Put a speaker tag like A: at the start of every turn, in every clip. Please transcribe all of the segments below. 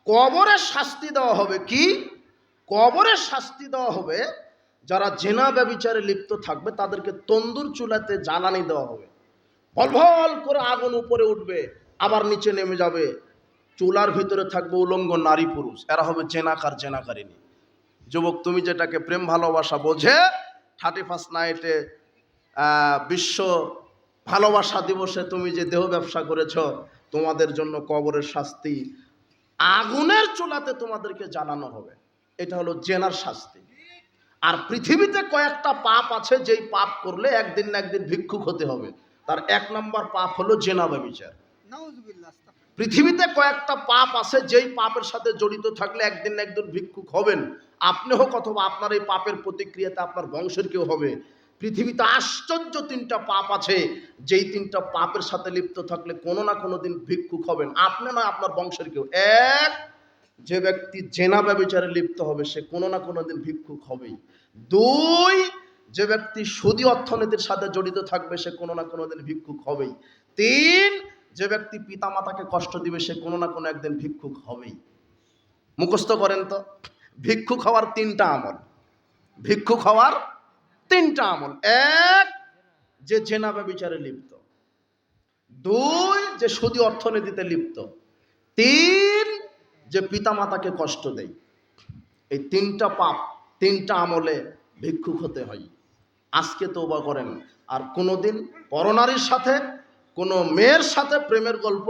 A: কবরের শাস্তি দেওয়া হবে। কি কবরের শাস্তি দেওয়া হবে? যারা জেনা ব্যভিচারে লিপ্ত থাকবে তাদেরকে তন্দুর চুলাতে জ্বালানি দেওয়া হবে, ভলভল করে আগুন উপরে উঠবে, আবার নিচে নেমে যাবে। চুলার ভিতরে থাকবে উলঙ্গ নারী পুরুষ, এরা হবে জেনাকার জেনাকারিনী। যুবক, তুমি যেটাকে প্রেম ভালোবাসা বোঝে 31 নাইটে বিশ্ব ভালোবাসা দিবসে তুমি যে দেহ ব্যবসা করেছ, তোমাদের জন্য কবরের শাস্তি আগুনের চুলাতে তোমাদেরকে জ্বালানো হবে। এটা হলো জেনার শাস্তি। আর পৃথিবীতে কয়েকটা পাপ আছে, যেই পাপ করলে একদিন না একদিন ভিক্ষুক হতে হবে। তার 1 নম্বর পাপ হলো জেনা ব্যভিচার। পৃথিবীতে কয়েকটা পাপ আছে, যেই পাপের সাথে জড়িত থাকলে একদিন না একদিন ভিক্ষুক হবেন। আপনি হোক অথবা আপনার এই পাপের প্রতিক্রিয়াতে আপনার বংশের কেউ হবে। পৃথিবীতে আশ্চর্য 3টা পাপ আছে, যেই 3টা পাপের সাথে লিপ্ত থাকলে কোনো না কোনো দিন ভিক্ষুক হবেন, আপনি নয় আপনার বংশের কেউ। এক, যে ব্যক্তি জেনা ব্যভিচারে লিপ্ত হবে সে কোনো না কোনো দিন ভিক্ষুক হবেই। 2, যে ব্যক্তি সুদী অর্থনীতির সাথে জড়িত থাকবে সে কোনো না কোনো দিন ভিক্ষুক হবেই। 3, যে ব্যক্তি পিতা মাতাকে কষ্ট দিবে সে কোনো না কোনো একদিন ভিক্ষুক হবেই। মুখস্থ করেন তো, ভিক্ষুক হওয়ার 3টা আমল। ভিক্ষুক হওয়ার 3টা আমল: 1, যে জেনা ব্যভিচারে লিপ্ত; 2, যে সুদী অর্থনীতিতে লিপ্ত; 3, যে পিতা মাতাকে কষ্ট দেয়। এই 3টা পাপ, 3টা আমলে ভিক্ষুক হতে হয়। আজকে তওবা করেন, আর কোনোদিন পরনারীর সাথে, কোনো মেয়ের সাথে প্রেমের গল্প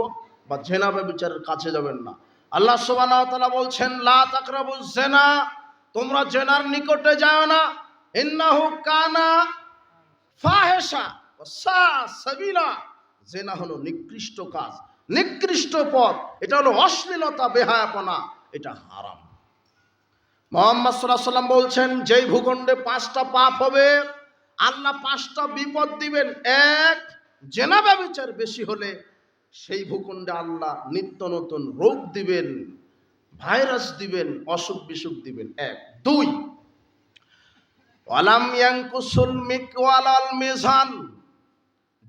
A: বা জেনা ব্যভিচারের কাছে যাবেন না। আল্লাহ সুবহানাহু ওয়া তাআলা বলছেন, লা তাকরাবুজ জিনা, তোমরা জেনার নিকটে যাও না। ইন্নাহু কানা ফাহিশা ওয়া সা সাবিলা, জেনা হলো নিকৃষ্ট কাজ, নিকৃষ্ট পথ, এটা হলো অশ্লীলতা, বেহায়াপনা, এটা হারাম। মুহাম্মদ সাল্লাল্লাহু আলাইহি ওয়াসাল্লাম বলছেন, যেই ভূখণ্ডে 5টা পাপ হবে আল্লাহ 5টা বিপদ দিবেন। 1, জেনা ব্যভিচার বেশি হলে সেই ভূখণ্ডে আল্লাহ নিত্য নতুন রোগ দিবেন, ভাইরাস দিবেন, অসুখ বিসুখ দিবেন। 1, 2, ওয়ালাম ইয়ানকুসুল মিকওয়াল আল মিজান।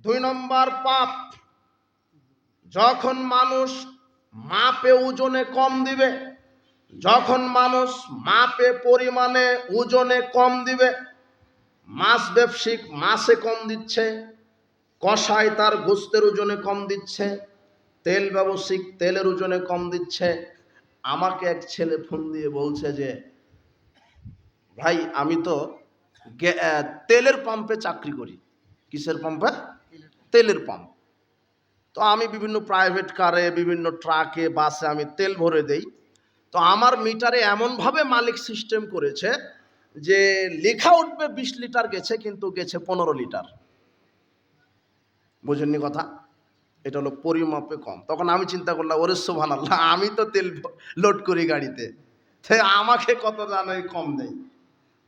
A: 2 নম্বর পাপ, যখন মানুষ মাপে ওজনে কম দিবে, যখন মানুষ মাপে পরিমাণে ওজনে কম দিবে। মাছ ব্যবসায়িক মাছে কম দিচ্ছে, কসাই তার গোস্তের ওজনে কম দিচ্ছে, তেল ব্যবসায়িক তেলের ওজনে কম দিচ্ছে। আমাকে এক ছেলে ফোন দিয়ে বলছে যে, ভাই আমি তো তেলের পাম্পে চাকরি করি। কিসের পাম্পে? তেলের পাম্প। তো আমি বিভিন্ন প্রাইভেট কারে, বিভিন্ন ট্রাকে, বাসে আমি তেল ভরে দেই। তো আমার মিটারে এমনভাবে মালিক সিস্টেম করেছে যে লেখা উঠবে 20 লিটার গেছে, কিন্তু গেছে 15 লিটার। বুঝেননি কথা? এটা হলো পরিমাপে কম। তখন আমি চিন্তা করলাম, ওরে সুবহানাল্লাহ, আমি তো তেল লোড করি গাড়িতে, তাই আমাকে কত জানে কম দেয়।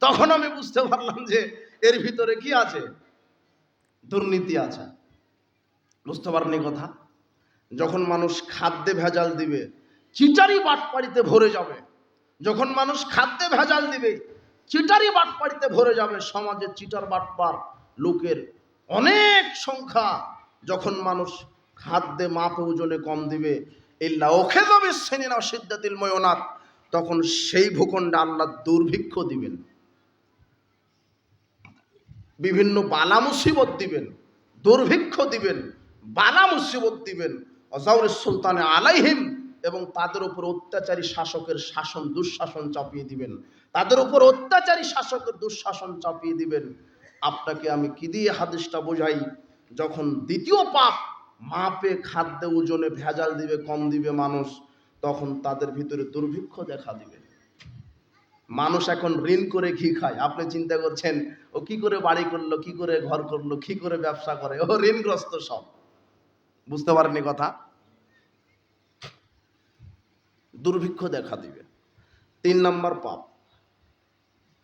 A: তখন আমি বুঝতে পারলাম যে এর ভিতরে কি আছে? দুর্নীতি আছে। বুঝতে পারেননি কথা? যখন মানুষ খাদ্যে ভেজাল দিবে, চিটারি বাটপাড়িতে ভরে যাবে। যখন মানুষ খাদ্যে ভেজাল দিবে, চিটারি বাটপাড়িতে ভরে যাবে। সমাজে চিটার বাটপার লোকের অনেক সংখ্যা। যখন মানুষ খাদ্যে মাপে ওজনে কম দিবে, ইল্লা ওখেযাবে সিনিনা সিদ্দাতিল ময়নাত, তখন সেই ভূখণ্ডে আল্লাহ দুর্ভিক্ষ দিবেন, বিভিন্ন বালা মুসিবত দিবেন, দুর্ভিক্ষ দিবেন, বালা মুসিবত দিবেন। অজাউরিস সুলতানে আলাইহিম, এবং তাদের উপর অত্যাচারী শাসকের শাসন দুঃশাসন চাপিয়ে দিবেন, তাদের উপর অত্যাচারী শাসকের দুঃশাসন চাপিয়ে দিবেন। আপনাকে আমি কি দিয়ে হাদিসটা বোঝাই? যখন দ্বিতীয় পাপ, মাপে খাদ্যে ওজনে ভেজাল দিবে, কম দিবে মানুষ, তখন তাদের ভিতরে দুর্ভিক্ষ দেখা দিবে। মানুষ এখন ঋণ করে ঘি খায়। আপনি চিন্তা করছেন ও কি করে বাড়ি করলো, কি করে ঘর করলো, কি করে ব্যবসা করে, ও ঋণগ্রস্ত সব। বুঝতে পারেননি কথা? দুর্ভিক্ষ দেখা দিবে। 3 নম্বর পাপ।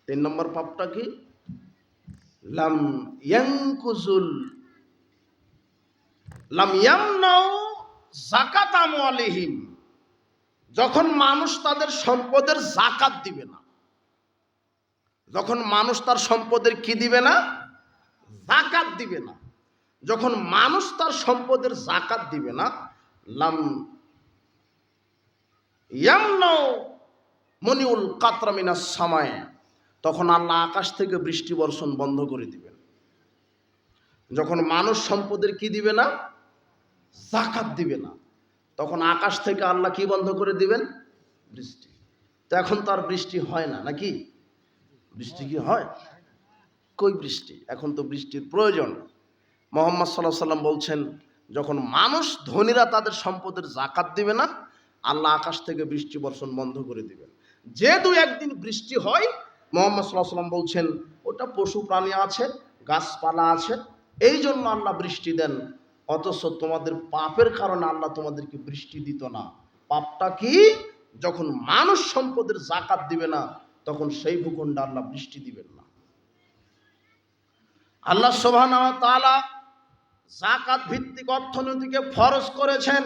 A: 3 নম্বর পাপটা কি? লাম ইয়ামনাউ যাকাত আমওয়ালিহিম, যখন মানুষ তাদের সম্পদের যাকাত দিবে না। যখন মানুষ তার সম্পদের কি দিবে না? যাকাত দিবে না। যখন মানুষ তার সম্পদের যাকাত দিবে না, লাম ইয়ামনাউ মনিউল কাতরা মিনাস সামায়, তখন আল্লাহ আকাশ থেকে বৃষ্টি বর্ষণ বন্ধ করে দিবেন। যখন মানুষ সম্পদের কি দিবে না, যাকাত দিবে না, তখন আকাশ থেকে আল্লাহ কি বন্ধ করে দিবেন, বৃষ্টি। তো এখন তো আর বৃষ্টি হয় না নাকি? বৃষ্টি কি হয়? কই বৃষ্টি? এখন তো বৃষ্টির প্রয়োজন। মুহাম্মদ সাল্লাল্লাহু আলাইহি সাল্লাম বলছেন, যখন মানুষ ধনীরা তাদের সম্পদের যাকাত দিবে না, আল্লাহ আকাশ থেকে বৃষ্টি বর্ষণ বন্ধ করে দিবেন। যে দু একদিন বৃষ্টি হয়, মুহাম্মদ সাল্লাল্লাহু আলাইহি সাল্লাম বলছেন ওটা পশু প্রাণী আছে, গাছপালা আছে, এই জন্য আল্লাহ বৃষ্টি দেন। অথচ তোমাদের পাপের কারণে আল্লাহ তোমাদেরকে বৃষ্টি দিত না। পাপটা কি? যখন মানুষ সম্পদের যাকাত দিবে না, তখন সেই ভূখণ্ডে আল্লাহ বৃষ্টি দিবেন না। আল্লাহ সুবহানাহু ওয়া তাআলা যাকাত ভিত্তিক অর্থনীতিকে ফরজ করেছেন।